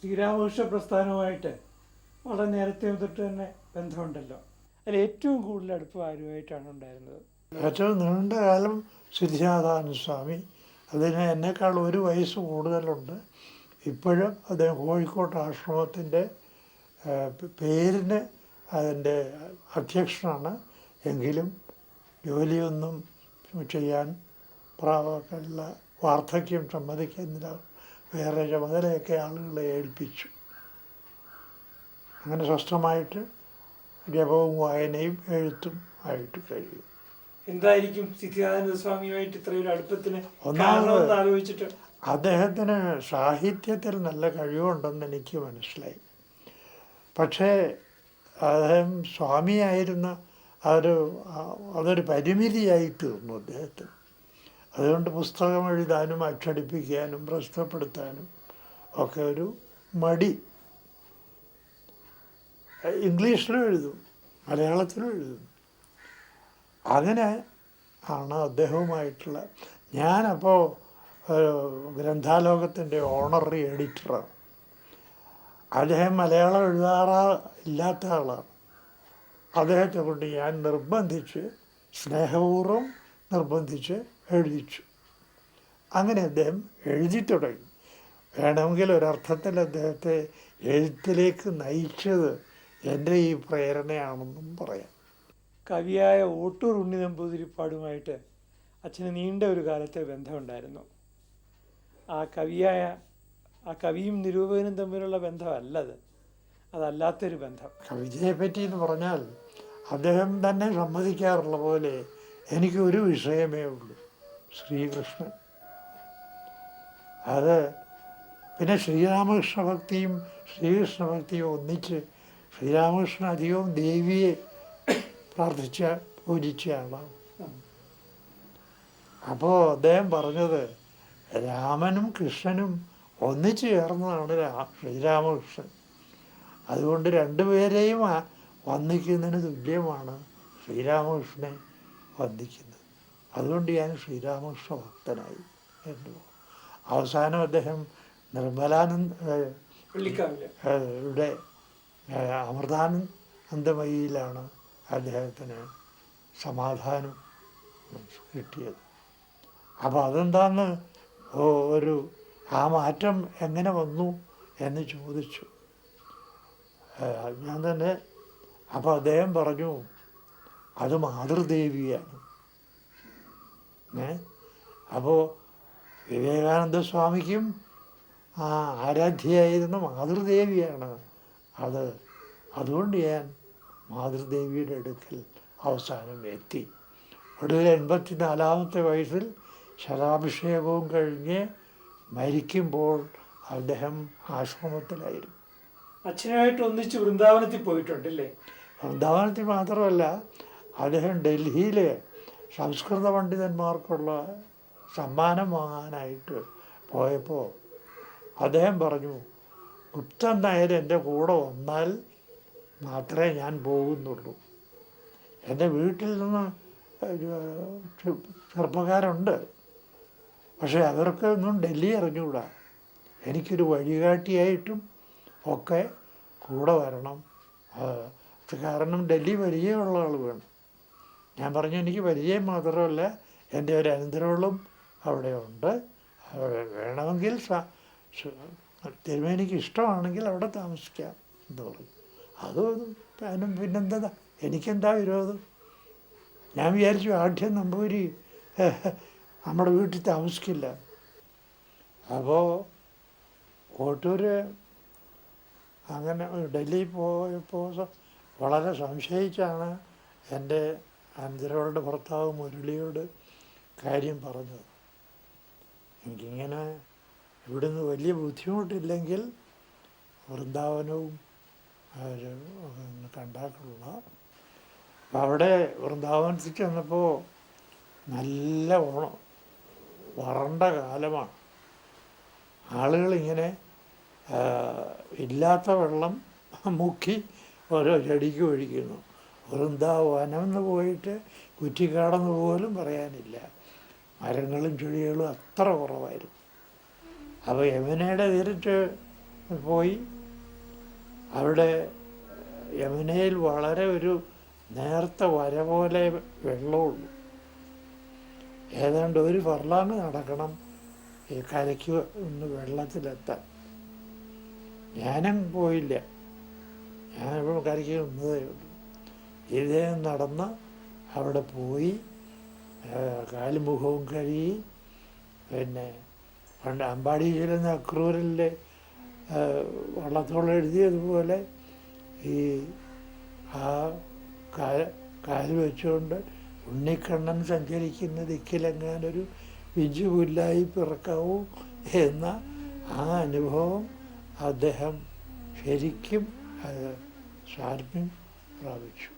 ശ്രീരാമകൃഷ്ണ പ്രസ്ഥാനവുമായിട്ട് വളരെ നേരത്തെ തൊട്ട് തന്നെ ബന്ധമുണ്ടല്ലോ. അതിൽ ഏറ്റവും കൂടുതൽ അടുപ്പം ആരുമായിട്ടാണ് ഉണ്ടായിരുന്നത്? ഏറ്റവും നീണ്ട കാലം സിദ്ധിനാഥാനന്ദ സ്വാമി. അതിന് എന്നെക്കാൾ ഒരു വയസ്സ് കൂടുതലുണ്ട്. ഇപ്പോഴും അദ്ദേഹം കോഴിക്കോട്ട് ആശ്രമത്തിൻ്റെ പേരിന് അതിൻ്റെ അധ്യക്ഷനാണ്. എങ്കിലും ജോലിയൊന്നും ചെയ്യാൻ ഉള്ള വാർദ്ധക്യം സമ്മതിക്കുന്നില്ല. വേറെ ചുമതലയൊക്കെ ആളുകളെ ഏൽപ്പിച്ചു. അങ്ങനെ സ്വസ്ഥമായിട്ട് ജപവും വായനയും എഴുത്തും ആയിട്ട് കഴിയും. എന്തായിരിക്കും സിദ്ധിനാഥാനന്ദ സ്വാമിയുമായിട്ട് ഇത്രയൊരു അടുപ്പത്തിന് ഒന്നാമത് ആലോചിച്ചിട്ട്? അദ്ദേഹത്തിന് സാഹിത്യത്തിൽ നല്ല കഴിവുണ്ടെന്ന് എനിക്ക് മനസ്സിലായി. പക്ഷേ അദ്ദേഹം സ്വാമിയായിരുന്ന അതൊരു പരിമിതിയായി തീർന്നു അദ്ദേഹത്തിന്. അതുകൊണ്ട് പുസ്തകം എഴുതാനും അച്ചടിപ്പിക്കാനും പ്രസിദ്ധപ്പെടുത്താനും ഒക്കെ ഒരു മടി. ഇംഗ്ലീഷിലും എഴുതും, മലയാളത്തിലും എഴുതും. അങ്ങനെ ആണ് അദ്ദേഹവുമായിട്ടുള്ള ഞാനപ്പോൾ ഗ്രന്ഥാലോകത്തിൻ്റെ ഓണററി എഡിറ്ററാണ്. അദ്ദേഹം മലയാളം ഇല്ലാത്ത ആളാണ്. അദ്ദേഹത്തെ കൊണ്ട് ഞാൻ സ്നേഹപൂർവ്വം നിർബന്ധിച്ച് എഴുതിച്ചു. അങ്ങനെ അദ്ദേഹം എഴുതി തുടങ്ങി. വേണമെങ്കിൽ ഒരർത്ഥത്തിൽ അദ്ദേഹത്തെ എഴുത്തിലേക്ക് നയിച്ചത് എൻ്റെ ഈ പ്രേരണയാണെന്നും പറയാം. കവിയായ ഓട്ടൂർ ഉണ്ണി നമ്പൂതിരിപ്പാടുമായിട്ട് അച്ഛന് നീണ്ട ഒരു കാലത്തെ ബന്ധമുണ്ടായിരുന്നു. ആ കവിയും നിരൂപകനും തമ്മിലുള്ള ബന്ധമല്ലത്, അതല്ലാത്തൊരു ബന്ധം. കവിതയെ പറ്റി എന്ന് പറഞ്ഞാൽ അദ്ദേഹം തന്നെ സമ്മതിക്കാറുള്ള പോലെ എനിക്കൊരു വിഷയമേ ഉള്ളൂ, ശ്രീകൃഷ്ണൻ. അത് പിന്നെ ശ്രീരാമകൃഷ്ണ ഭക്തിയും ശ്രീകൃഷ്ണ ഭക്തിയും ഒന്നിച്ച്. ശ്രീരാമകൃഷ്ണൻ അധികവും ദേവിയെ പൂജിച്ച ആളാണ്. അപ്പോൾ അദ്ദേഹം പറഞ്ഞത് രാമനും കൃഷ്ണനും ഒന്നിച്ചു ചേർന്നതാണ് ശ്രീരാമകൃഷ്ണൻ. അതുകൊണ്ട് രണ്ടുപേരെയും വന്ദിക്കുന്നതിന് തുല്യമാണ് ശ്രീരാമകൃഷ്ണനെ വന്ദിക്കുന്നത്. അതുകൊണ്ട് ഞാൻ ശ്രീരാമകൃഷ്ണ ഭക്തനായി എന്ന്. അവസാനം അദ്ദേഹം നിർമ്മലാനന്ദയുടെ അമൃതാനന്ദമയിലാണ് അദ്ദേഹത്തിന് സമാധാനം കിട്ടിയത്. അപ്പോൾ അതെന്താന്ന് ആ മാറ്റം എങ്ങനെ വന്നു എന്ന് ചോദിച്ചു. ഞാൻ തന്നെ അപ്പോൾ അദ്ദേഹം പറഞ്ഞു, അത് മാതൃദേവിയാണ്. അപ്പോൾ വിവേകാനന്ദ സ്വാമിക്കും ആരാധ്യയായിരുന്ന മാതൃദേവിയാണ് അത്. അതുകൊണ്ട് ഞാൻ മാതൃദേവിയുടെ അടുക്കൽ അവസാനം എത്തി. ഒടുവിൽ 84-ാമത്തെ വയസ്സിൽ ശതാഭിഷേകവും കഴിഞ്ഞ് മരിക്കുമ്പോൾ അദ്ദേഹം ആശ്രമത്തിലായിരുന്നു. അച്ഛനുമായിട്ട് ഒന്നിച്ച് വൃന്ദാവനത്തിൽ പോയിട്ടുണ്ടല്ലേ? വൃന്ദാവനത്തിൽ മാത്രമല്ല, അദ്ദേഹം ഡൽഹിയിൽ സംസ്കൃത പണ്ഡിതന്മാർക്കുള്ള സമ്മാനം വാങ്ങാനായിട്ട് പോയപ്പോൾ അദ്ദേഹം പറഞ്ഞു, ഗുപ്തൻ നായർ എൻ്റെ കൂടെ വന്നാൽ മാത്രമേ ഞാൻ പോകുന്നുള്ളൂ. എൻ്റെ വീട്ടിൽ നിന്ന് ചെറുപ്പക്കാരുണ്ട്, പക്ഷേ അവർക്കൊന്നും ഡൽഹി അറിഞ്ഞുകൂടാ. എനിക്കൊരു വഴികാട്ടിയായിട്ടും ഒക്കെ കൂടെ വരണം. കാരണം ഡൽഹി പരിചയമുള്ള ആൾ വേണം. ഞാൻ പറഞ്ഞു, എനിക്ക് പരിചയം മാത്രമല്ല, എൻ്റെ ഒരു അനന്തരവളും അവിടെ ഉണ്ട്. വേണമെങ്കിൽ തിരുമേനിക്ക് ഇഷ്ടമാണെങ്കിൽ അവിടെ താമസിക്കാം എന്ന് പറഞ്ഞു. അതിനും പിന്നെന്താ, എനിക്കെന്താ വിരോധം? ഞാൻ വിചാരിച്ചു ആഢ്യം നമ്പൂരി നമ്മുടെ വീട്ടിൽ താമസിക്കില്ല. അപ്പോൾ കോട്ടൂർ അങ്ങനെ ഡൽഹി പോയപ്പോൾ വളരെ സംശയിച്ചാണ് എൻ്റെ അനന്തരവളുടെ ഭർത്താവ് മുരളിയോട് കാര്യം പറഞ്ഞത്. എനിക്കിങ്ങനെ ഇവിടുന്ന് വലിയ ബുദ്ധിമുട്ടില്ലെങ്കിൽ വൃന്ദാവനവും കണ്ടാക്കുള്ള. അപ്പം അവിടെ വൃന്ദാവനത്തിൽ ചെന്നപ്പോൾ നല്ല വരണ്ട കാലമാണ്. ആളുകളിങ്ങനെ ഇല്ലാത്ത വെള്ളം മുക്കി ഓരോ ചെടിക്ക് ഒഴിക്കുന്നു. വൃന്ദാവനം എന്ന് പോയിട്ട് കുറ്റിക്കാടെന്ന് പോലും പറയാനില്ല. മരങ്ങളും ചെടികളും അത്ര കുറവായിരുന്നു. അപ്പോൾ യമുനയുടെ തീരത്ത് പോയി. അവിടെ യമുനയിൽ വളരെ ഒരു നേർത്ത വര പോലെ വെള്ളമുള്ളൂ. ഏതാണ്ട് ഒരു ഫർലാങ് നടക്കണം ഈ കരയ്ക്ക് ഒന്ന് വെള്ളത്തിലെത്താൻ. ഞാനും പോയില്ല, ഞാനിപ്പോൾ കരയ്ക്ക് നിന്നതേ ഉള്ളൂ. ഇദ്ദേഹം നടന്ന് അവിടെ പോയി കാലും മുഖവും കഴുകി. പിന്നെ പണ്ട് അമ്പാടിയിൽ നിന്ന് അക്രൂരിലെ വള്ളത്തോളം എഴുതിയതുപോലെ ഈ ആ കാല് വെച്ചുകൊണ്ട് ഉണ്ണിക്കണ്ണൻ സഞ്ചരിക്കുന്ന ദിക്കിലെങ്ങാനൊരു വിജുപുല്ലായി പിറക്കാവൂ എന്ന ആ അനുഭവം അദ്ദേഹം ശരിക്കും സാർമ്യം പ്രാപിച്ചു.